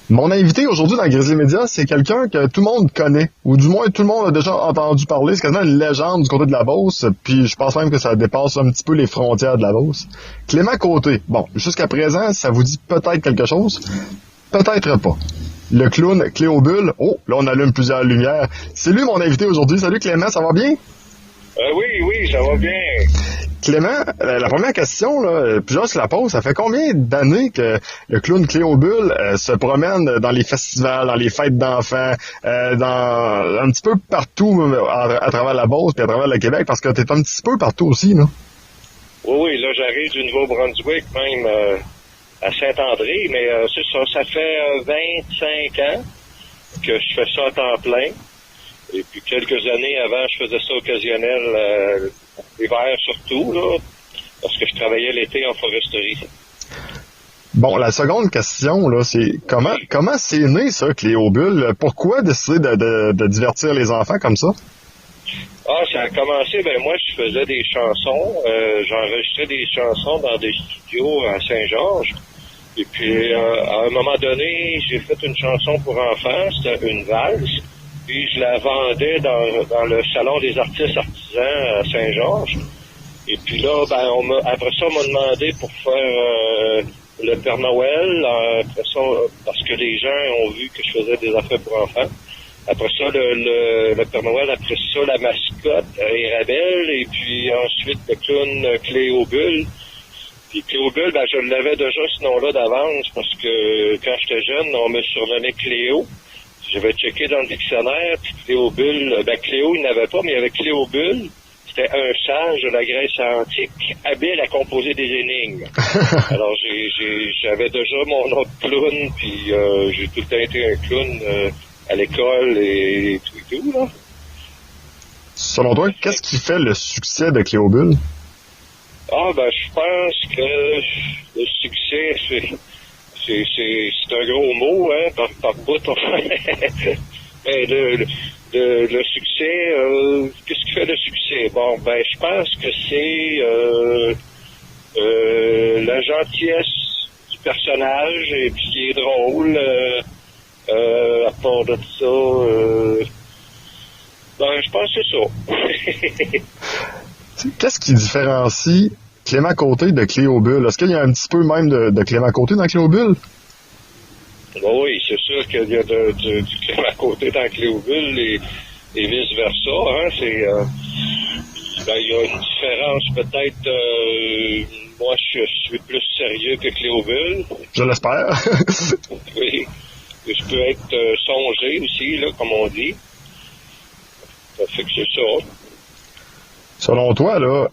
Mon invité aujourd'hui dans Grizzly Media, c'est quelqu'un que tout le monde connaît, ou du moins tout le monde a déjà entendu parler. C'est quasiment une légende du côté de la Beauce, puis je pense même que ça dépasse un petit peu les frontières de la Beauce. Clément Côté. Bon, jusqu'à présent, ça vous dit peut-être quelque chose, peut-être pas. Le clown Cléobule. Oh, là on allume plusieurs lumières. C'est lui mon invité aujourd'hui. Salut Clément, ça va bien? Oui, ça va bien. Clément, la première question, là, puis je la pose, ça fait combien d'années que le clown Cléobule se promène dans les festivals, dans les fêtes d'enfants, dans un petit peu partout à travers la Beauce puis à travers le Québec, parce que t'es un petit peu partout aussi, là. Oui, là j'arrive du Nouveau-Brunswick, même à Saint-André, mais c'est ça, ça fait 25 ans que je fais ça à temps plein. Et puis quelques années avant, je faisais ça occasionnel, l'hiver surtout, là, parce que je travaillais l'été en foresterie. Bon, la seconde question, là, c'est comment c'est né ça, Cléobule? Pourquoi décider de divertir les enfants comme ça? Ça a commencé, moi je faisais des chansons, j'enregistrais des chansons dans des studios à Saint-Georges. Et puis à un moment donné, j'ai fait une chanson pour enfants, c'était une valse. Puis je la vendais dans le salon des artistes artisans à Saint-Georges. Et puis là, après ça, on m'a demandé pour faire le Père Noël. Après ça, parce que les gens ont vu que je faisais des affaires pour enfants. Après ça, le Père Noël, après ça, la mascotte, Érabelle. Et puis ensuite, le clown Cléobule. Puis Cléobule, je l'avais déjà ce nom-là d'avance parce que quand j'étais jeune, on me surnommait Cléo. J'avais checké dans le dictionnaire, puis Cléobule, Cléo, il n'avait pas, mais il y avait Cléobule. C'était un sage de la Grèce antique, habile à composer des énigmes. Alors, j'avais déjà mon nom de clown, puis j'ai tout le temps été un clown à l'école et tout, là. Selon toi, qu'est-ce qui fait le succès de Cléobule? Je pense que le succès, c'est un gros mot, hein, par bout. Mais le succès, qu'est-ce qui fait le succès? Je pense que c'est la gentillesse du personnage et puis qui est drôle. À part de ça, je pense que c'est ça. Qu'est-ce qui différencie Clément Côté de Cléobule? Est-ce qu'il y a un petit peu même de Clément Côté dans Cléobule? Oui, c'est sûr qu'il y a du Clément Côté dans Cléobule et vice-versa. Hein, il y a une différence peut-être. Moi, je suis plus sérieux que Cléobule. Je l'espère. Oui. Je peux être songé aussi, là, comme on dit. Ça fait que c'est ça. Selon toi, là,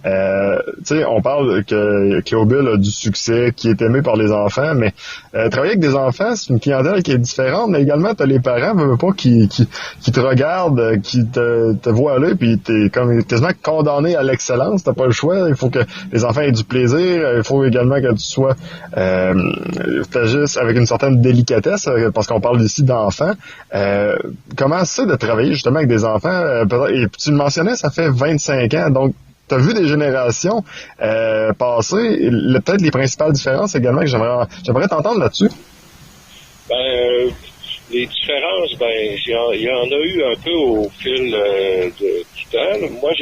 on parle que Cléobule a du succès, qui est aimé par les enfants, mais travailler avec des enfants, c'est une clientèle qui est différente, mais également, t'as les parents, veulent pas, qui te regardent, qui te voient aller, puis t'es comme quasiment condamné à l'excellence, t'as pas le choix, il faut que les enfants aient du plaisir, il faut également que tu sois t'agisses avec une certaine délicatesse, parce qu'on parle ici d'enfants. Comment c'est de travailler justement avec des enfants? Et tu le mentionnais, ça fait 25 ans, donc tu as vu des générations passer. Peut-être les principales différences également que j'aimerais t'entendre là-dessus. Les différences, il y en a eu un peu au fil du temps. Moi,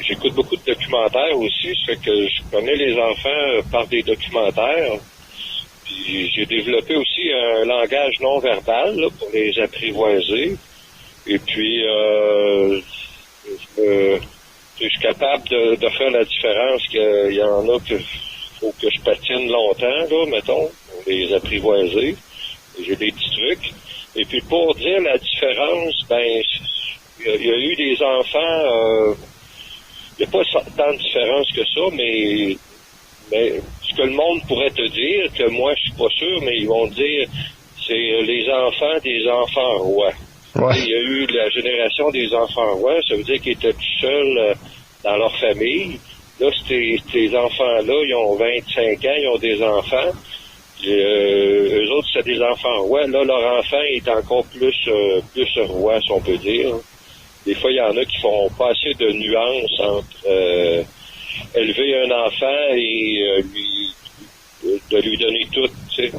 j'écoute beaucoup de documentaires aussi, ça fait que je connais les enfants par des documentaires. Puis j'ai développé aussi un langage non verbal là, pour les apprivoiser. Et puis je suis capable de faire la différence qu'il y en a que faut que je patine longtemps, là, mettons, pour les apprivoiser. J'ai des petits trucs. Et puis pour dire la différence, il y a eu des enfants, il n'y a pas tant de différence que ça, mais ce que le monde pourrait te dire, que moi je suis pas sûr, mais ils vont dire, c'est les enfants des enfants rois. Ouais. Il y a eu la génération des enfants rois, ça veut dire qu'ils étaient tout seuls dans leur famille. Là, ces enfants-là, ils ont 25 ans, ils ont des enfants. Eux autres, c'est des enfants rois. Là, leur enfant est encore plus roi, si on peut dire. Des fois, il y en a qui font pas assez de nuances entre élever un enfant et de lui donner tout, tu sais.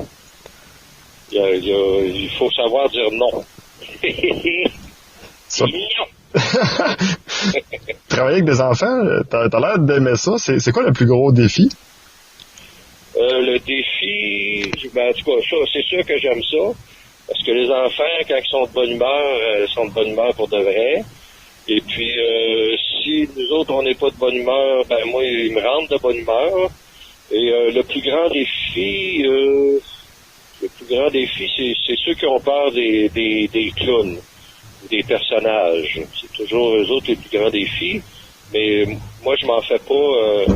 il faut savoir dire non. Ça. Non. Travailler avec des enfants, t'as l'air d'aimer ça. C'est quoi le plus gros défi? Le défi, ben, en tout cas, ça, c'est sûr que j'aime ça. Parce que les enfants, quand ils sont de bonne humeur, sont de bonne humeur pour de vrai. Et puis, si nous autres, on n'est pas de bonne humeur, ben moi, ils me rendent de bonne humeur. Et le plus grand défi, c'est ceux qui ont peur des clowns, des personnages. C'est toujours eux autres les plus grands défis. Mais moi, je m'en fais pas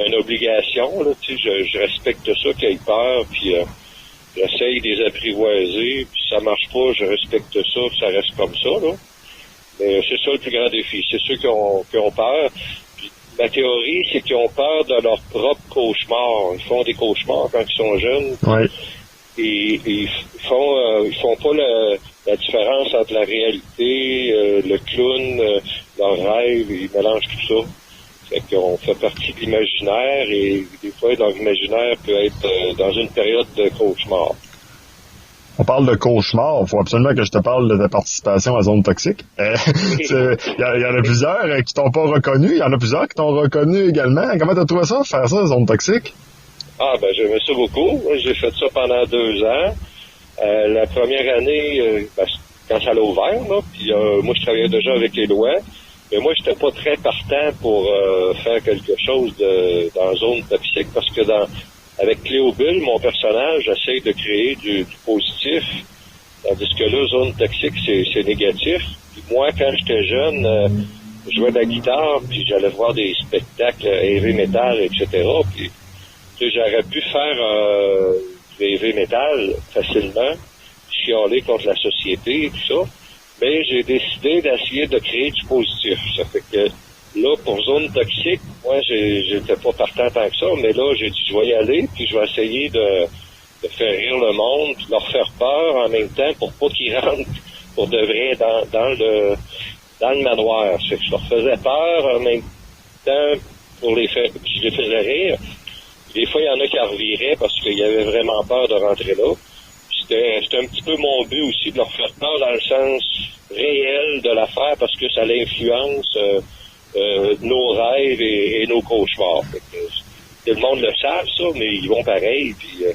une obligation. Là, tu sais, je respecte ça, qu'ils aient peur, puis j'essaye de les apprivoiser. Puis ça marche pas, je respecte ça, puis ça reste comme ça. Là. Mais c'est ça le plus grand défi. C'est ceux qui ont peur. Puis, ma théorie, c'est qu'ils ont peur de leur propre cauchemar. Ils font des cauchemars quand ils sont jeunes. Ouais. Et ils font pas la différence entre la réalité, le clown, leur rêve, ils mélangent tout ça. Fait qu'on fait partie de l'imaginaire et des fois, leur imaginaire peut être dans une période de cauchemar. On parle de cauchemar. Il faut absolument que je te parle de ta participation à Zone Toxique. Il y en a plusieurs qui t'ont pas reconnu. Il y en a plusieurs qui t'ont reconnu également. Comment t'as trouvé ça, faire ça, Zone Toxique? Ah, ben, j'aimais ça beaucoup. J'ai fait ça pendant 2 ans. La première année, quand ça l'a ouvert, là, puis moi, je travaillais déjà avec les lois. Mais moi, j'étais pas très partant pour faire quelque chose dans Zone Toxique parce que avec Cléo Bulle, mon personnage, j'essaie de créer du positif, tandis que là, Zone Toxique, c'est négatif. Puis moi, quand j'étais jeune, je jouais de la guitare, puis j'allais voir des spectacles heavy metal, etc. Puis, tu sais, j'aurais pu faire du heavy metal facilement, chialer contre la société et tout ça, mais j'ai décidé d'essayer de créer du positif. Ça fait que là, pour Zone Toxique, moi, j'étais pas partant tant que ça, mais là, j'ai dit, je vais y aller, puis je vais essayer de faire rire le monde, puis leur faire peur en même temps pour pas qu'ils rentrent pour de vrai dans le manoir. Ça fait que je leur faisais peur en même temps pour je les faisais rire. Des fois, il y en a qui en reviraient parce qu'ils avaient vraiment peur de rentrer là. C'était un petit peu mon but aussi de leur faire peur dans le sens réel de l'affaire parce que ça l'influence nos rêves et nos cauchemars. Tout le monde le savent, ça, mais ils vont pareil. Puis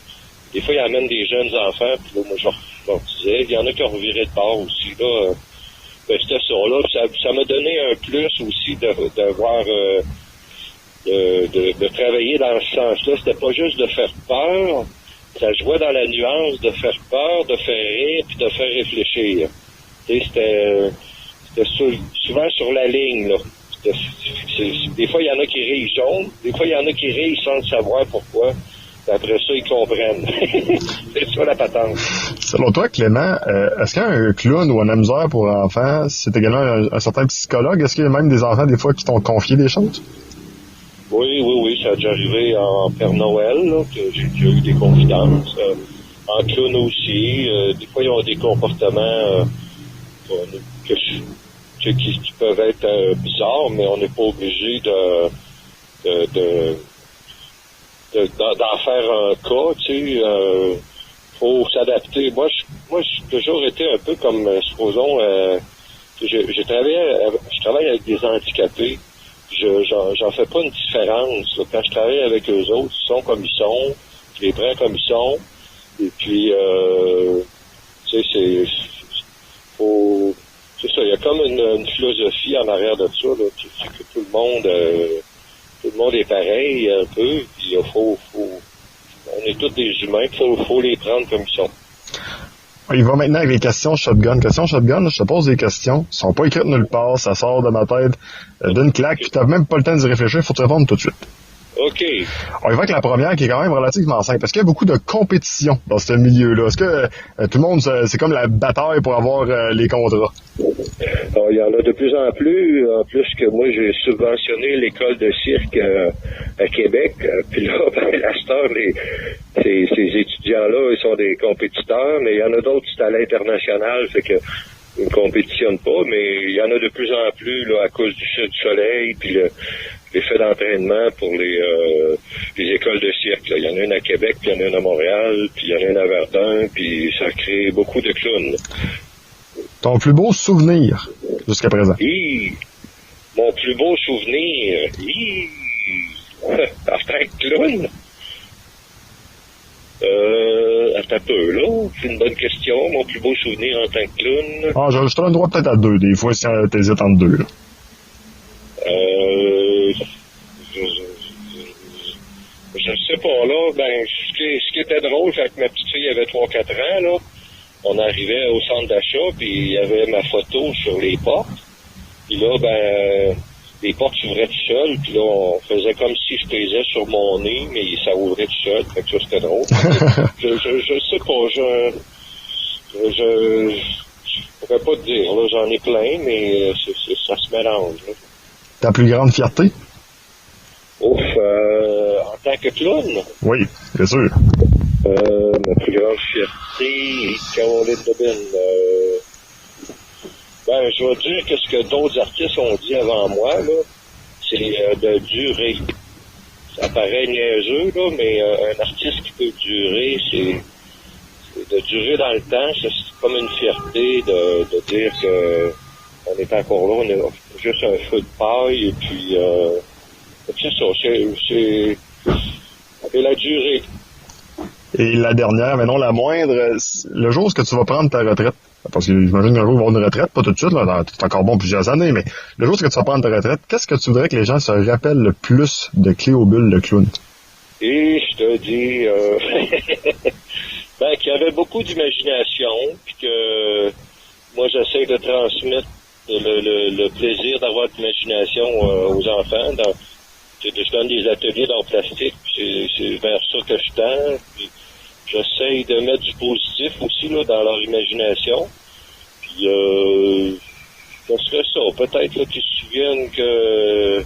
des fois, ils amènent des jeunes enfants, puis là, moi, je leur disais, il y en a qui ont reviré de bord aussi. Là, c'était ça. Là, ça m'a donné un plus aussi de voir de travailler dans ce sens-là. C'était pas juste de faire peur, ça jouait dans la nuance de faire peur, de faire rire, puis de faire réfléchir. Tu sais, c'était souvent sur la ligne, là. Des fois, il y en a qui rient jaunes, des fois, il y en a qui rient sans le savoir pourquoi. Puis après ça, ils comprennent. C'est ça, la patente. Selon toi, Clément, est-ce qu'un clown ou un amuseur pour enfants, c'est également un certain psychologue? Est-ce qu'il y a même des enfants, des fois, qui t'ont confié des choses? Oui, ça a déjà arrivé en Père Noël, là, que j'ai déjà eu des confidences. En clown aussi, des fois, ils ont des comportements qui peuvent être bizarres, mais on n'est pas obligé d'en faire un cas, tu sais. Faut s'adapter. Moi, j'ai toujours été un peu comme, supposons, je travaille avec des handicapés. J'en fais pas une différence. Là. Quand je travaille avec eux autres, ils sont comme ils sont, je les prends comme ils sont. Et puis, tu sais, c'est ça, il y a comme une philosophie en arrière de ça, là, c'est que tout le monde est pareil un peu, puis on est tous des humains, faut les prendre comme ils sont. Il va maintenant avec les questions shotgun. Questions shotgun, je te pose des questions. Elles sont pas écrites nulle part, ça sort de ma tête d'une claque, puis t'as même pas le temps d'y réfléchir, faut te répondre tout de suite. OK. On y va avec la première qui est quand même relativement simple. Est-ce qu'il y a beaucoup de compétition dans ce milieu-là? Est-ce que tout le monde, c'est comme la bataille pour avoir les contrats? Alors, il y en a de plus en plus que moi, j'ai subventionné l'école de cirque à Québec. Puis là, à cette heure, ces étudiants-là, ils sont des compétiteurs, mais il y en a d'autres, c'est à l'international, fait que ils ne compétitionnent pas, mais il y en a de plus en plus là, à cause du soleil, puis l'effet d'entraînement pour des écoles de cirque. Là. Il y en a une à Québec, puis il y en a une à Montréal, puis il y en a une à Verdun, puis ça crée beaucoup de clowns. Ton plus beau souvenir jusqu'à présent? Mon plus beau souvenir, en tant que clown, attends un peu, là, c'est une bonne question. Mon plus beau souvenir en tant que clown. Ah, je te donne droit peut-être à 2, des fois, si t'hésites entre 2, là. Je sais pas, là, ce qui était drôle, quand ma petite fille avait 3-4 ans, là, on arrivait au centre d'achat, puis il y avait ma photo sur les portes. Puis là, les portes s'ouvraient tout seules, puis là, on faisait comme si je pesais sur mon nez, mais ça ouvrait tout seul, fait que ça, c'était drôle. je sais pas, je pourrais pas te dire, là, j'en ai plein, mais ça se mélange, là. Ta plus grande fierté? En tant que clown? Oui, bien sûr. Ma plus grande fierté, Caroline Debin. Je vais dire que ce que d'autres artistes ont dit avant moi, là, c'est de durer. Ça paraît niaiseux, là, mais un artiste qui peut durer, c'est de durer dans le temps. C'est comme une fierté de dire que on est encore là, on est juste un feu de paille, et puis c'est ça, c'est la durée. Et la dernière, mais non la moindre, le jour où tu vas prendre ta retraite, parce que j'imagine qu'un jour, il va y avoir une retraite, pas tout de suite, là, t'es encore bon plusieurs années, mais le jour où tu vas prendre ta retraite, qu'est-ce que tu voudrais que les gens se rappellent le plus de Cléobule le clown? Et je te dis, qu'il y avait beaucoup d'imagination, puis que moi, j'essaie de transmettre le plaisir d'avoir de l'imagination aux enfants. Je donne des ateliers d'art plastique, c'est vers ça que je tends. Puis j'essaie de mettre du positif aussi là, dans leur imagination. Puis ce serait ça. Peut-être là, qu'ils se souviennent que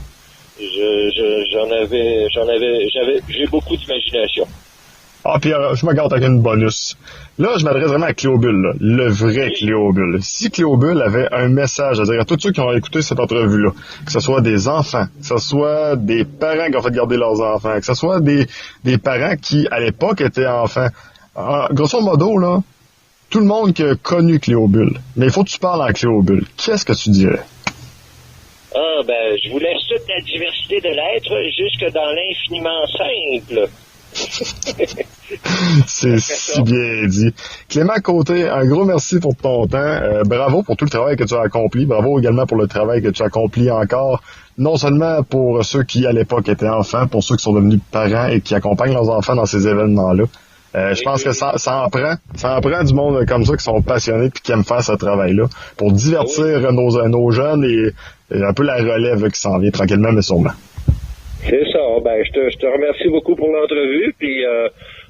j'ai beaucoup d'imagination. Ah, puis je me garde avec une bonus. Là, je m'adresse vraiment à Cléobule, là, le vrai Cléobule. Si Cléobule avait un message à dire à tous ceux qui ont écouté cette entrevue-là, que ce soit des enfants, que ce soit des parents qui ont fait garder leurs enfants, que ce soit des parents qui, à l'époque, étaient enfants, grosso modo, là, tout le monde qui a connu Cléobule, mais il faut que tu parles en Cléobule. Qu'est-ce que tu dirais? Je vous laisse toute la diversité de l'être jusque dans l'infiniment simple. C'est si bien dit. Clément Côté, un gros merci pour ton temps. Bravo pour tout le travail que tu as accompli. Bravo également pour le travail que tu as accompli encore, non seulement pour ceux qui, à l'époque, étaient enfants, pour ceux qui sont devenus parents et qui accompagnent leurs enfants dans ces événements-là. Je pense que ça en prend du monde comme ça qui sont passionnés et qui aiment faire ce travail-là pour divertir nos jeunes et un peu la relève qui s'en vient tranquillement mais sûrement. C'est ça. Je te remercie beaucoup pour l'entrevue, puis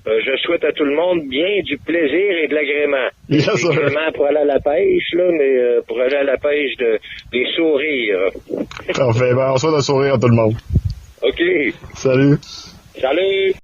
je souhaite à tout le monde bien du plaisir et de l'agrément. Yes, l'agrément pour aller à la pêche, là, mais pour aller à la pêche des sourires. Parfait. On souhaite un sourire à tout le monde. OK. Salut. Salut.